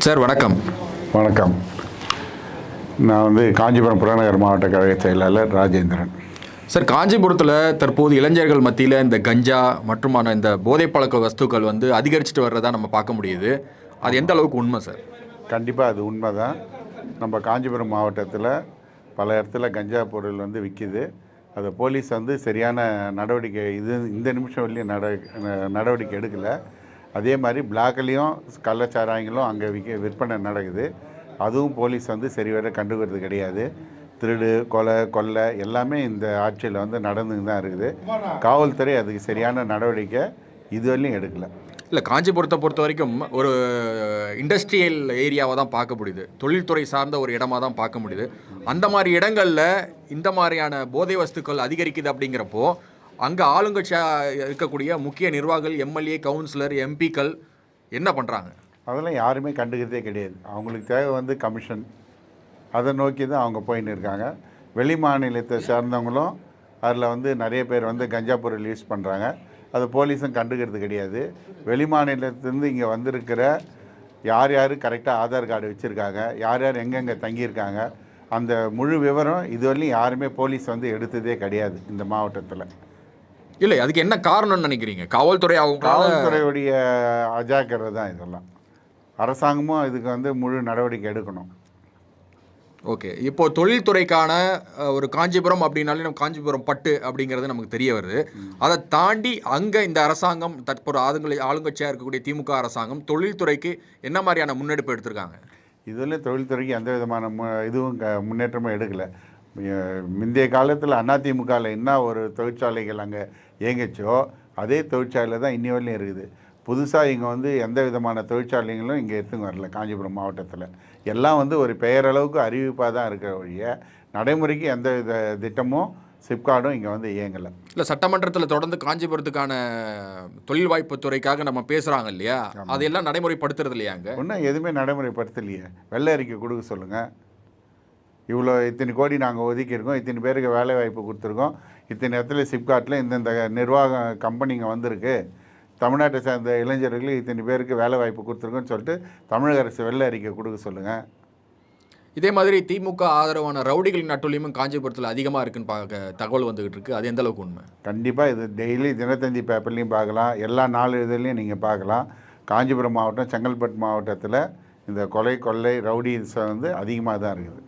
Sir வணக்கம். வணக்கம். நான் காஞ்சிபுரம் புறநகர் மாவட்ட கழக செயலாளர் ராஜேந்திரன். சார், காஞ்சிபுரத்தில் தற்போது இளைஞர்கள் மத்தியில் இந்த கஞ்சா மற்றும் இந்த போதைப் பழக்க வஸ்துக்கள் அதிகரிச்சுட்டு வர்றதா நம்ம பார்க்க முடியுது. அது எந்த அளவுக்கு உண்மை சார்? கண்டிப்பாக அது உண்மை தான். நம்ம காஞ்சிபுரம் மாவட்டத்தில் பல இடத்துல கஞ்சா பொருள் விற்கிது. அதை போலீஸ் சரியான நடவடிக்கை இந்த நிமிஷம் வரலையும் நடவடிக்கை எடுக்கலை. அதே மாதிரி பிளாக்லேயும் கள்ளச்சாராயங்களும் அங்கே விற்பனை நடக்குது. அதுவும் போலீஸ் சரிவர கண்டுக்கிறது கிடையாது. திருடு, கொலை எல்லாமே இந்த ஆட்சியில் நடந்துன்னு தான் இருக்குது. காவல்துறை அதுக்கு சரியான நடவடிக்கை இதுவரையிலும் எடுக்கலை. இல்லை, காஞ்சிபுரத்தை பொறுத்த வரைக்கும் ஒரு இண்டஸ்ட்ரியல் ஏரியாவை தான் பார்க்க முடியுது. தொழில்துறை சார்ந்த ஒரு இடமா தான் பார்க்க முடியுது. அந்த மாதிரி இடங்களில் இந்த மாதிரியான போதை வஸ்துக்கள் அதிகரிக்குது. அப்படிங்கிறப்போ அங்கே ஆளுங்கட்சியாக இருக்கக்கூடிய முக்கிய நிர்வாகிகள், எம்எல்ஏ, கவுன்சிலர், எம்பிக்கள் என்ன பண்ணுறாங்க? அதெல்லாம் யாருமே கண்டுக்கிறதே கிடையாது. அவங்களுக்கு தேவை கமிஷன். அதை நோக்கி தான் அவங்க போயின்னு இருக்காங்க. வெளி மாநிலத்தை சேர்ந்தவங்களும் அதில் நிறைய பேர் கஞ்சா பொருள் யூஸ் பண்ணுறாங்க. அது போலீஸும் கண்டுக்கிறது கிடையாது. வெளி மாநிலத்திலேருந்து இங்கே வந்திருக்கிற யார் யார் கரெக்டாக ஆதார் கார்டு வச்சுருக்காங்க, யார் யார் எங்கெங்கே தங்கியிருக்காங்க, அந்த முழு விவரம் இதுவரையிலும் யாருமே போலீஸ் எடுத்ததே கிடையாது இந்த மாவட்டத்தில். இல்லை, அதுக்கு என்ன காரணம்னு நினைக்கிறீங்க? காவல்துறையுடைய அஜாக்கிரதை தான் இதெல்லாம். அரசாங்கமும் இதுக்கு முழு நடவடிக்கை எடுக்கணும். ஓகே, இப்போ தொழில்துறைக்கான ஒரு காஞ்சிபுரம் அப்படின்னாலே நம்ம காஞ்சிபுரம் பட்டு அப்படிங்கிறது நமக்கு தெரிய வருது. அதை தாண்டி அங்கே இந்த அரசாங்கம், தற்போது ஆளுங்கட்சியாக இருக்கக்கூடிய திமுக அரசாங்கம் தொழில்துறைக்கு என்ன மாதிரியான முன்னெடுப்பு எடுத்திருக்காங்க? இதில் தொழில்துறைக்கு எந்த விதமான இதுவும் முன்னேற்றமும் எடுக்கலை. முந்தைய காலத்தில் அதிமுகவில் என்ன ஒரு தொழிற்சாலைகள் அங்கே இயங்கிச்சோ அதே தொழிற்சாலை தான் இன்னி வரலையும் இருக்குது. புதுசாக இங்கே எந்த விதமான தொழிற்சாலைகளும் இங்கே எடுத்துங்க வரல. காஞ்சிபுரம் மாவட்டத்தில் எல்லாம் ஒரு பெயரளவுக்கு அறிவிப்பாக தான் இருக்கிற வழிய நடைமுறைக்கு எந்த வித திட்டமும் சிப்கார்டும் இங்கே இயங்கலை. இல்லை, சட்டமன்றத்தில் தொடர்ந்து காஞ்சிபுரத்துக்கான தொழில் வாய்ப்பு துறைக்காக நம்ம பேசுகிறாங்க இல்லையா? அதையெல்லாம் நடைமுறைப்படுத்துறது இல்லையாங்க? ஒன்றும் எதுவுமே நடைமுறைப்படுத்தலையே. வெள்ளை அறிக்கை கொடுக்க சொல்லுங்கள். இத்தனை கோடி நாங்கள் ஒதுக்கியிருக்கோம், இத்தனை பேருக்கு வேலை வாய்ப்பு கொடுத்துருக்கோம், இத்தனை இடத்துல சிப்கார்ட்டில் இந்தந்த நிர்வாக கம்பெனிங்க வந்திருக்கு, தமிழ்நாட்டை சேர்ந்த இளைஞர்களுக்கு இத்தனை பேருக்கு வேலை வாய்ப்பு கொடுத்துருக்கோன்னு சொல்லிட்டு தமிழக அரசு வெள்ளை அறிக்கை கொடுக்க சொல்லுங்கள். இதே மாதிரி திமுக ஆதரவான ரவுடிகளின் நட்டுலியும் காஞ்சிபுரத்தில் அதிகமாக இருக்குன்னு தகவல் வந்துகிட்டு இருக்கு. அது எந்த அளவுக்கு உண்மை? கண்டிப்பாக இது டெய்லி தினத்தந்தி பேப்பர்லேயும் பார்க்கலாம், எல்லா நாலு இதழ்லையும் நீங்கள் பார்க்கலாம். காஞ்சிபுரம் மாவட்டம், செங்கல்பட்டு மாவட்டத்தில் இந்த கொள்ளை ரவுடிஸ் அதிகமாக தான் இருக்குது.